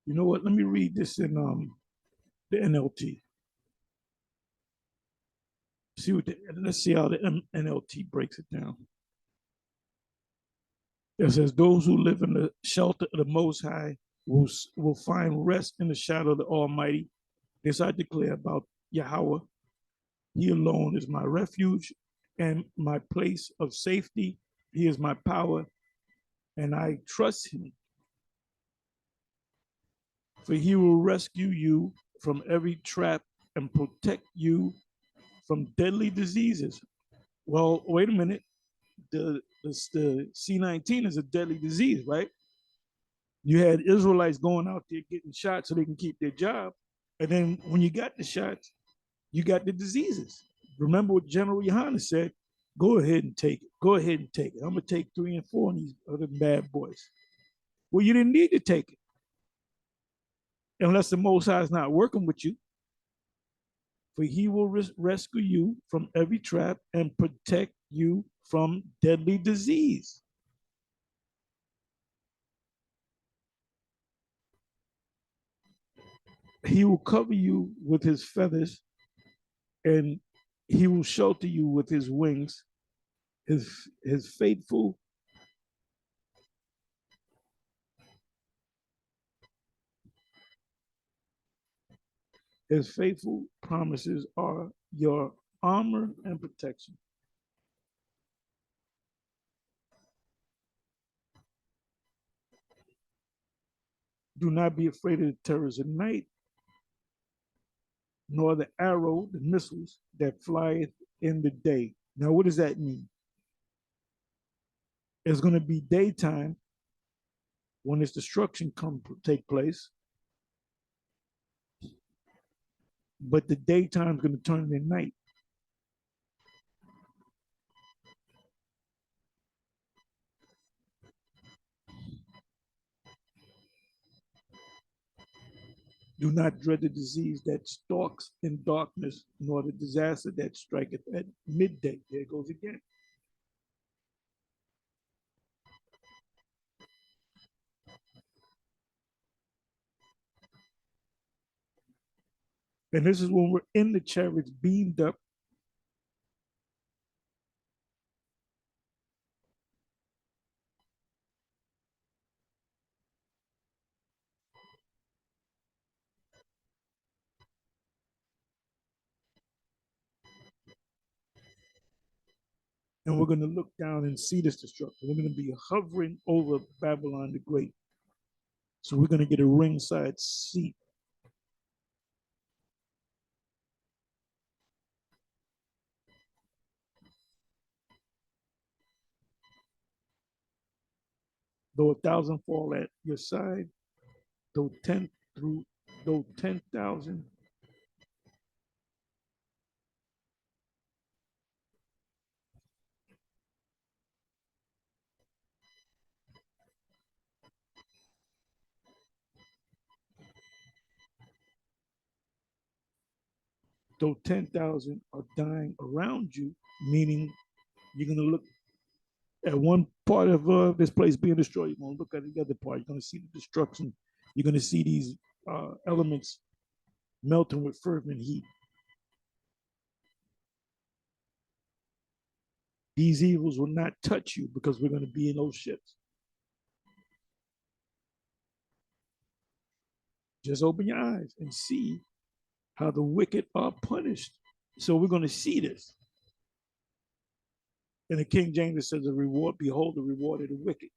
You know what? Let me read this in the NLT. Let's see how the NLT breaks it down. It says, "Those who live in the shelter of the Most High will find rest in the shadow of the Almighty. This I declare about Yahweh. He alone is my refuge and my place of safety. He is my power, and I trust him. For he will rescue you from every trap and protect you from deadly diseases." Well, wait a minute. The C-19 is a deadly disease, right? You had Israelites going out there getting shot so they can keep their job. And then when you got the shots, you got the diseases. Remember what General Yohana said? Go ahead and take it. Go ahead and take it. I'm going to take 3 and 4 of these other bad boys. Well, you didn't need to take it unless the Most High is not working with you. For he will rescue you from every trap and protect you from deadly disease. He will cover you with his feathers, and he will shelter you with his wings. His faithful promises are your armor and protection. Do not be afraid of the terrors of night, nor the arrow, the missiles that flieth in the day. Now, what does that mean? It's going to be daytime when this destruction take place, but the daytime is going to turn into night. Do not dread the disease that stalks in darkness, nor the disaster that striketh at midday. There it goes again. And this is when we're in the chariots beamed up. And we're going to look down and see this destruction. We're going to be hovering over Babylon the Great. So we're going to get a ringside seat. Though 1,000 fall at your side, though 10,000 though 10,000 are dying around you, meaning you're going to look at one part of this place being destroyed, you're going to look at the other part. You're going to see the destruction. You're going to see these elements melting with fervent heat. These evils will not touch you because we're going to be in those ships. Just open your eyes and see how the wicked are punished. So we're going to see this. And the King James says, "The reward, behold, the reward of the wicked."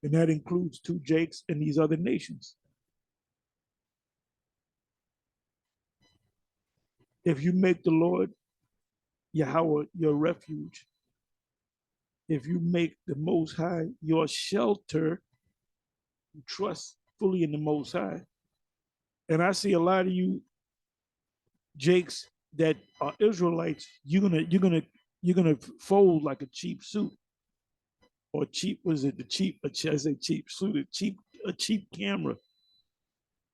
And that includes two Jakes and these other nations. If you make the Lord Yahweh your refuge, if you make the Most High your shelter, you trust fully in the Most High. And I see a lot of you Jakes that are Israelites, you're gonna fold like a cheap suit, or cheap, was it the cheap? I say cheap suit, a cheap camera.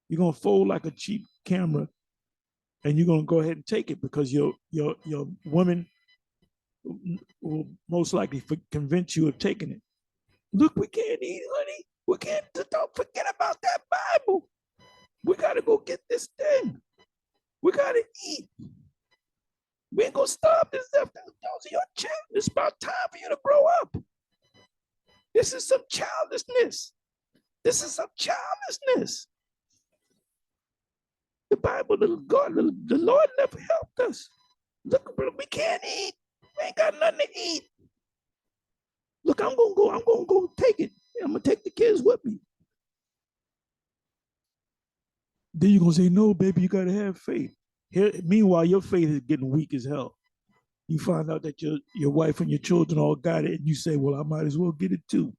You're gonna fold like a cheap camera, and you're gonna go ahead and take it because your woman will most likely convince you of taking it. Look, we can't eat, honey. We can't. Don't forget about that Bible. We gotta go get this thing. We gotta eat. We ain't gonna stop this stuff. Those are your children. It's about time for you to grow up. This is some childishness. This is some childishness. The Bible, the Lord never helped us. Look, we can't eat. We ain't got nothing to eat. Look, I'm gonna go take it. I'm gonna take the kids with me. Then you're gonna say, no, baby, you gotta have faith. Here, meanwhile, your faith is getting weak as hell. You find out that your wife and your children all got it, and you say, well, I might as well get it too.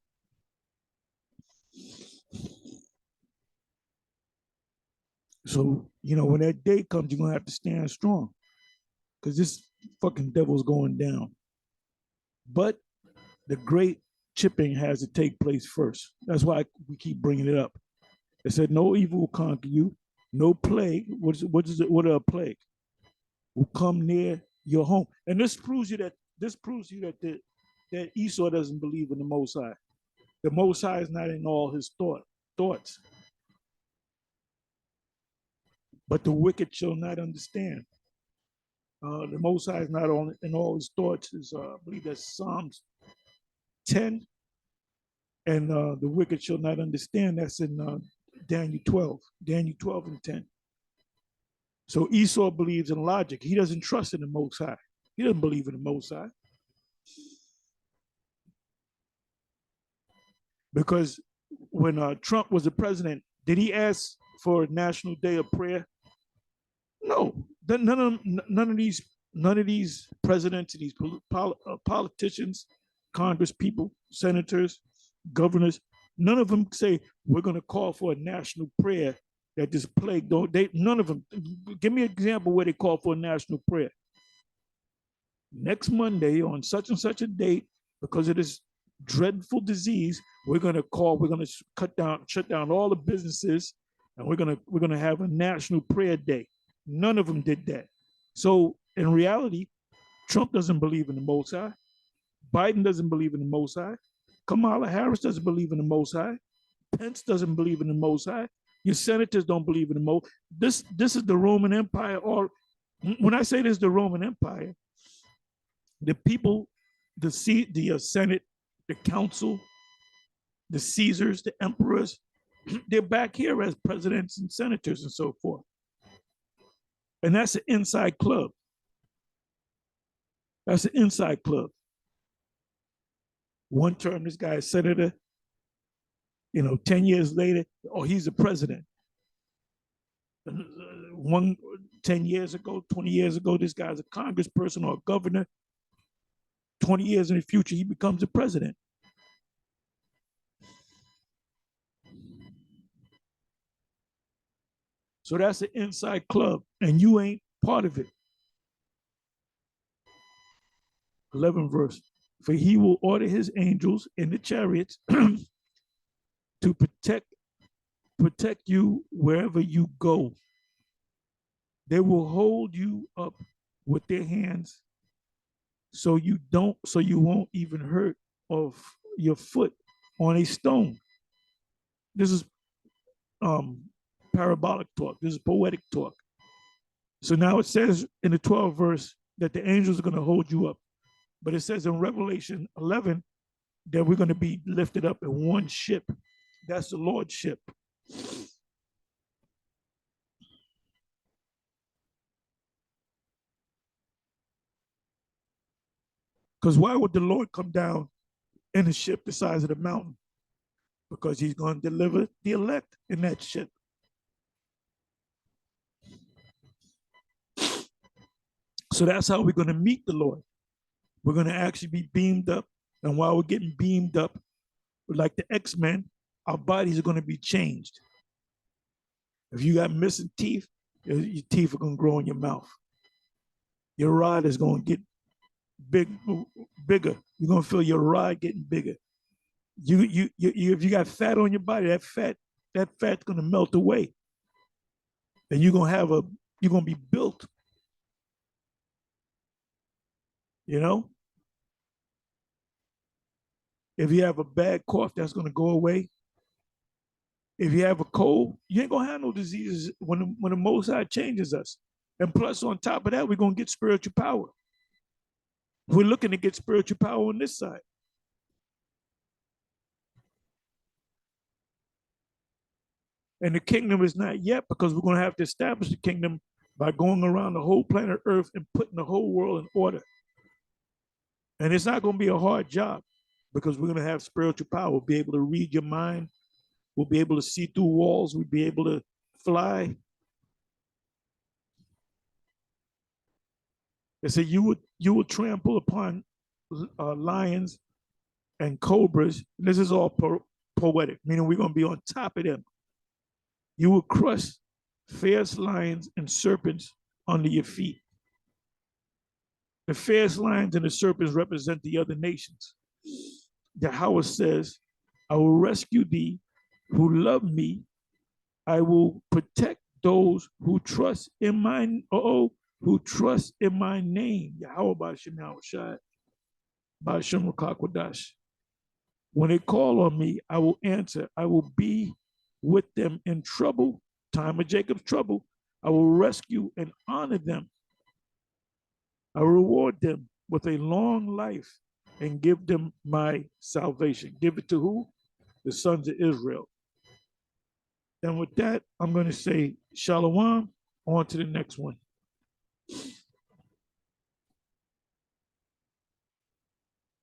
So, when that day comes, you're gonna have to stand strong, because this fucking devil's going down. But the great chipping has to take place first. That's why we keep bringing it up. It said, no evil will conquer you, no plague. What a plague will come near your home. And this proves you that that Esau doesn't believe in the Most High. The Most High is not in all his thoughts. But the wicked shall not understand. The Most High is not in all his thoughts. I believe that's Psalms 10. And the wicked shall not understand. That's in Daniel 12. Daniel 12 and 10. So Esau believes in logic. He doesn't trust in the Most High. He doesn't believe in the Most High. Because when Trump was the president, did he ask for a national day of prayer? No. None of these presidents and these politicians, Congress people, senators, governors, none of them say we're going to call for a national prayer that this plague none of them. Give me an example where they call for a national prayer. Next Monday on such and such a date, because of this dreadful disease, we're going to shut down all the businesses, and we're going to have a national prayer day. None of them did that. So in reality, Trump doesn't believe in the Most High. Biden doesn't believe in the Most High. Kamala Harris doesn't believe in the Most High. Pence doesn't believe in the Most High. Your senators don't believe in the Most. This is the Roman Empire. Or when I say this, the Roman Empire, the people, the Senate, the council, the Caesars, the emperors, they're back here as presidents and senators and so forth. And that's an inside club. That's an inside club. One term, this guy is senator. 10 years later, he's the president. 10 years ago, 20 years ago, this guy's a congressperson or a governor. 20 years in the future, he becomes a president. So that's an inside club, and you ain't part of it. 11th verse. For he will order his angels in the chariots to protect you wherever you go. They will hold you up with their hands so you won't even hurt of your foot on a stone. This is um parabolic talk. This is poetic talk. So now it says in the 12th verse that the angels are going to hold you up. But it says in Revelation 11 that we're going to be lifted up in one ship. That's the Lord's ship. Because why would the Lord come down in a ship the size of the mountain? Because he's going to deliver the elect in that ship. So that's how we're going to meet the Lord. We're going to actually be beamed up. And while we're getting beamed up, like the X-Men, our bodies are going to be changed. If you got missing teeth, your teeth are going to grow in your mouth. Your rod is going to get bigger. You're going to feel your rod getting bigger. If you got fat on your body, that fat's going to melt away. And you're going to be built. You know? If you have a bad cough, that's going to go away. If you have a cold, you ain't going to have no diseases when the Most High changes us. And plus, on top of that, we're going to get spiritual power. We're looking to get spiritual power on this side. And the kingdom is not yet, because we're going to have to establish the kingdom by going around the whole planet Earth and putting the whole world in order. And it's not going to be a hard job, because we're going to have spiritual power. We'll be able to read your mind. We'll be able to see through walls. We'll be able to fly. They said you would trample upon lions and cobras. And this is all poetic, meaning we're going to be on top of them. You will crush fierce lions and serpents under your feet. The fierce lions and the serpents represent the other nations. Yahweh says, I will rescue thee who love me. I will protect those who trust in my name. Yahweh Ba'ashem Yahushai, Ba'ashem Rakakwadash. When they call on me, I will answer. I will be with them in trouble, time of Jacob's trouble. I will rescue and honor them. I will reward them with a long life and give them my salvation. Give it to who? The sons of Israel. And with that, I'm going to say shalom, on to the next one.